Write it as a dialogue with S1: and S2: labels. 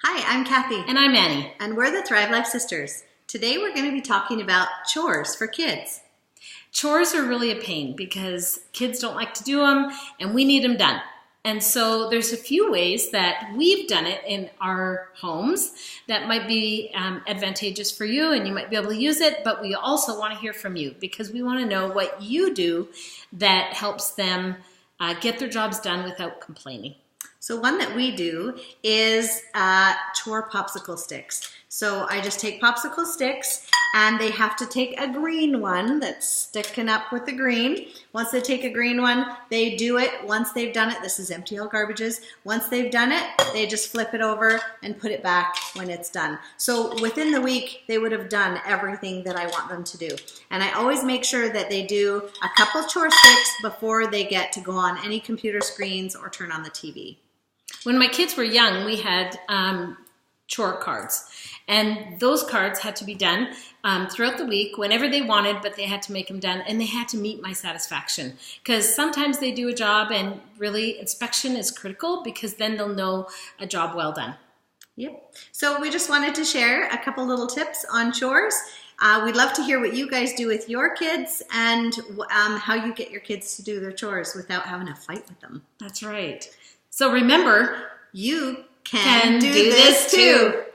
S1: Hi, I'm Kathy.
S2: And I'm Annie.
S1: And we're the Thrive Life Sisters. Today we're going to be talking about chores for kids.
S2: Chores are really a pain because kids don't like to do them and we need them done. And so there's a few ways that we've done it in our homes that might be advantageous for you and you might be able to use it, but we also want to hear from you because we want to know what you do that helps them get their jobs done without complaining.
S1: So one that we do is chore popsicle sticks. So I just take popsicle sticks and they have to take a green one that's sticking up with the green. Once they take a green one, they do it. Once they've done it, this is empty all garbages. Once they've done it, they just flip it over and put it back when it's done. So within the week, they would have done everything that I want them to do. And I always make sure that they do a couple chore sticks before they get to go on any computer screens or turn on the TV.
S2: When my kids were young, we had chore cards. And those cards had to be done throughout the week whenever they wanted, but they had to make them done and they had to meet my satisfaction. Because sometimes they do a job and really inspection is critical because then they'll know a job well done.
S1: Yep. So we just wanted to share a couple little tips on chores. We'd love to hear what you guys do with your kids and how you get your kids to do their chores without having to fight with them.
S2: That's right. So remember,
S1: you can do this too.